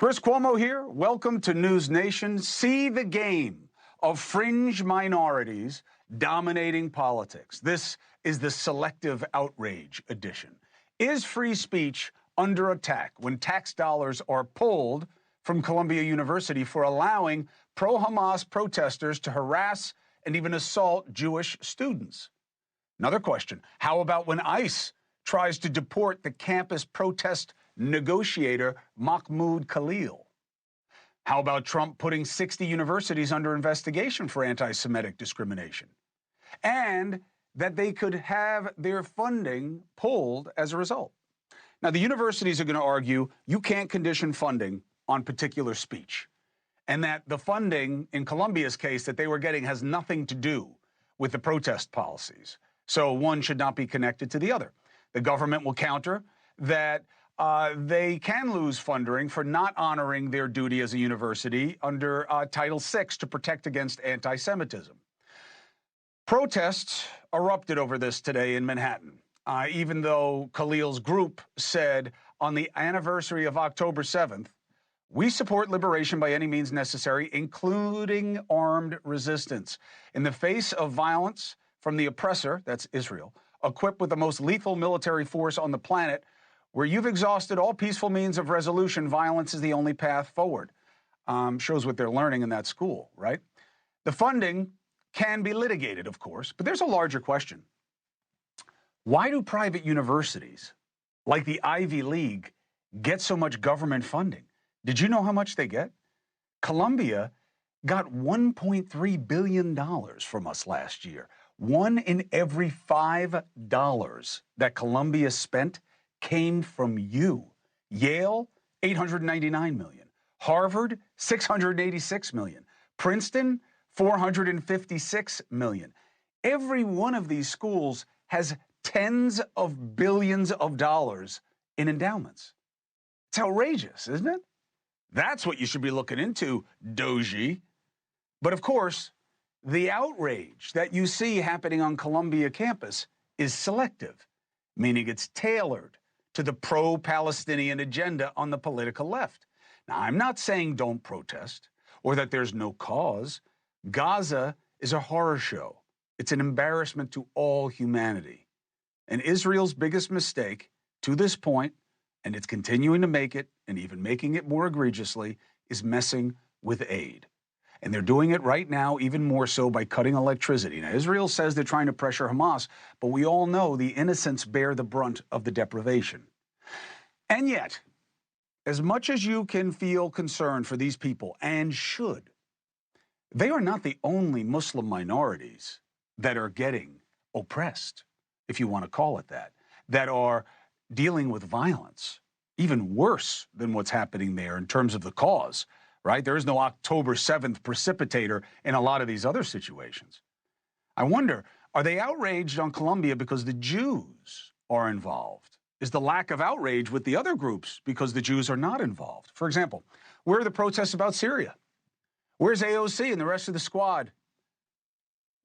Chris Cuomo here. Welcome to NewsNation. See the game of fringe minorities dominating politics. This is the selective outrage edition. Is free speech under attack when tax dollars are pulled from Columbia University for allowing pro-Hamas protesters to harass and even assault Jewish students? Another question, how about when ICE tries to deport the campus protest negotiator Mahmoud Khalil? How about Trump putting 60 universities under investigation for anti-Semitic discrimination? And that they could have their funding pulled as a result. Now, the universities are going to argue you can't condition funding on particular speech, and that the funding, in Columbia's case, that they were getting has nothing to do with the protest policies. So one should not be connected to the other. The government will counter that they can lose funding for not honoring their duty as a university under Title VI to protect against anti-Semitism. Protests erupted over this today in Manhattan, even though Khalil's group said on the anniversary of October 7th, we support liberation by any means necessary, including armed resistance. In the face of violence from the oppressor, that's Israel, equipped with the most lethal military force on the planet, where you've exhausted all peaceful means of resolution, violence is the only path forward. Shows what they're learning in that school, right? The funding can be litigated, of course, but there's a larger question. Why do private universities, like the Ivy League, get so much government funding? Did you know how much they get? Columbia got $1.3 billion from us last year. One in every $5 that Columbia spent came from you. Yale, $899 million. Harvard, $686 million. Princeton, $456 million. Every one of these schools has tens of billions of dollars in endowments. It's outrageous, isn't it? That's what you should be looking into, Doji. But of course, the outrage that you see happening on Columbia campus is selective, meaning it's tailored to the pro-Palestinian agenda on the political left. Now, I'm not saying don't protest or that there's no cause. Gaza is a horror show. It's an embarrassment to all humanity. And Israel's biggest mistake to this point, and it's continuing to make it, and even making it more egregiously, is messing with aid. And they're doing it right now, even more so by cutting electricity. Now, Israel says they're trying to pressure Hamas, but we all know the innocents bear the brunt of the deprivation. And yet, as much as you can feel concern for these people, and should, they are not the only Muslim minorities that are getting oppressed, if you want to call it that are dealing with violence, even worse than what's happening there in terms of the cause. Right? There is no October 7th precipitator in a lot of these other situations. I wonder, are they outraged on Columbia because the Jews are involved? Is the lack of outrage with the other groups because the Jews are not involved? For example, where are the protests about Syria? Where's AOC and the rest of the squad?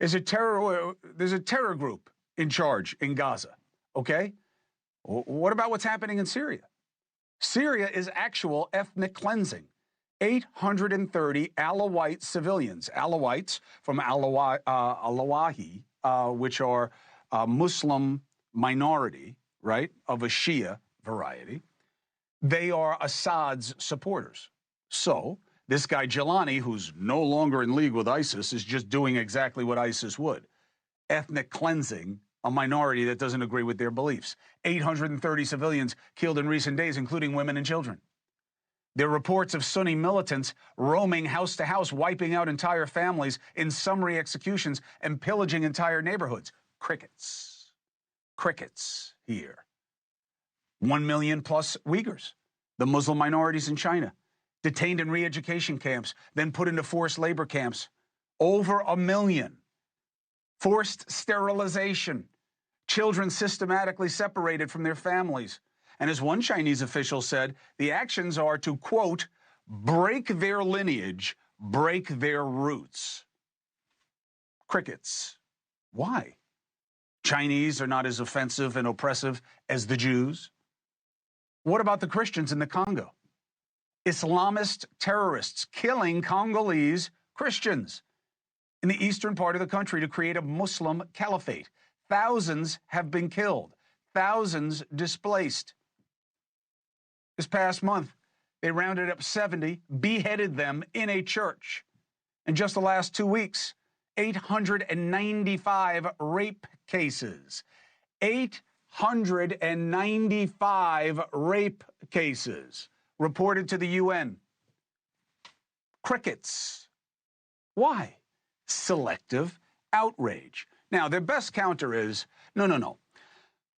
There's a terror group in charge in Gaza, okay? What about what's happening in Syria? Syria is actual ethnic cleansing. 830 Alawite civilians, Alawites from Alawahi, which are a Muslim minority, right, of a Shia variety. They are Assad's supporters. So this guy Jelani, who's no longer in league with ISIS, is just doing exactly what ISIS would. Ethnic cleansing a minority that doesn't agree with their beliefs. 830 civilians killed in recent days, including women and children. There are reports of Sunni militants roaming house to house, wiping out entire families in summary executions and pillaging entire neighborhoods. Crickets. Crickets here. 1 million plus Uyghurs, the Muslim minorities in China, detained in re-education camps, then put into forced labor camps. Over 1 million. Forced sterilization. Children systematically separated from their families. And as one Chinese official said, the actions are to, quote, break their lineage, break their roots. Crickets. Why? Chinese are not as offensive and oppressive as the Jews. What about the Christians in the Congo? Islamist terrorists killing Congolese Christians in the eastern part of the country to create a Muslim caliphate. Thousands have been killed, thousands displaced. This past month, they rounded up 70, beheaded them in a church. In just the last 2 weeks, 895 rape cases. 895 rape cases reported to the UN. Crickets. Why? Selective outrage. Now, their best counter is, no.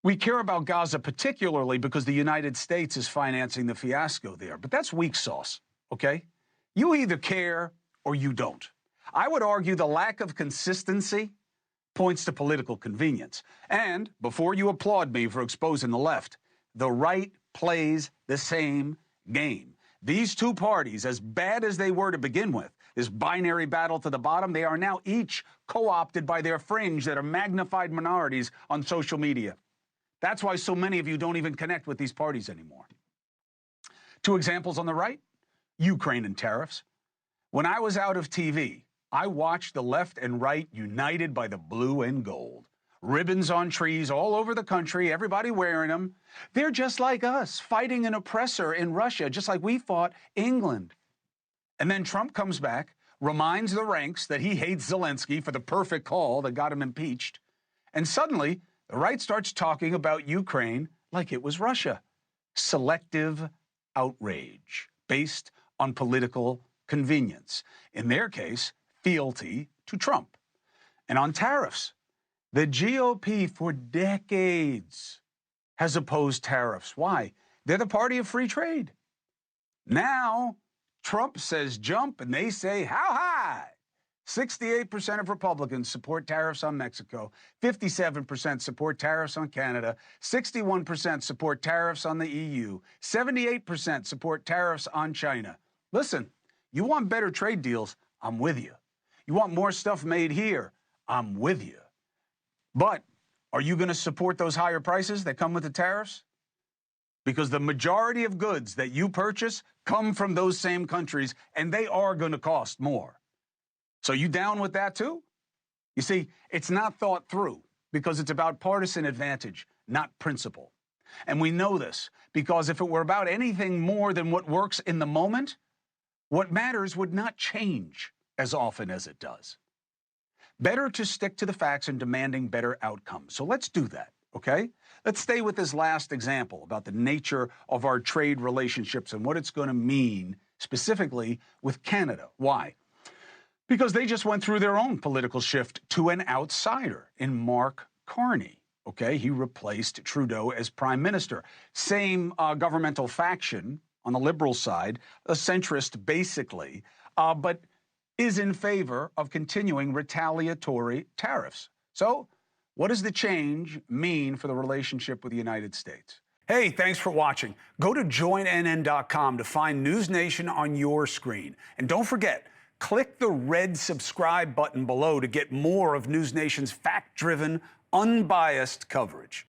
We care about Gaza particularly because the United States is financing the fiasco there. But that's weak sauce, okay? You either care or you don't. I would argue the lack of consistency points to political convenience. And before you applaud me for exposing the left, the right plays the same game. These two parties, as bad as they were to begin with, this binary battle to the bottom, they are now each co-opted by their fringe that are magnified minorities on social media. That's why so many of you don't even connect with these parties anymore. Two examples on the right, Ukraine and tariffs. When I was out of TV, I watched the left and right united by the blue and gold. Ribbons on trees all over the country, everybody wearing them. They're just like us, fighting an oppressor in Russia, just like we fought England. And then Trump comes back, reminds the ranks that he hates Zelensky for the perfect call that got him impeached. And suddenly, the right starts talking about Ukraine like it was Russia. Selective outrage based on political convenience. In their case, fealty to Trump. And on tariffs, the GOP for decades has opposed tariffs. Why? They're the party of free trade. Now, Trump says jump and they say how high? 68% of Republicans support tariffs on Mexico, 57% support tariffs on Canada, 61% support tariffs on the EU, 78% support tariffs on China. Listen, you want better trade deals? I'm with you. You want more stuff made here? I'm with you. But are you going to support those higher prices that come with the tariffs? Because the majority of goods that you purchase come from those same countries, and they are going to cost more. So you down with that too? You see, it's not thought through because it's about partisan advantage, not principle. And we know this because if it were about anything more than what works in the moment, what matters would not change as often as it does. Better to stick to the facts and demanding better outcomes. So let's do that, okay? Let's stay with this last example about the nature of our trade relationships and what it's going to mean specifically with Canada. Why? Because they just went through their own political shift to an outsider in Mark Carney, okay? He replaced Trudeau as prime minister. Same governmental faction on the Liberal side, a centrist basically, but is in favor of continuing retaliatory tariffs. So what does the change mean for the relationship with the United States? Hey, thanks for watching. Go to joinnn.com to find NewsNation on your screen. And don't forget, click the red subscribe button below to get more of NewsNation's fact-driven, unbiased coverage.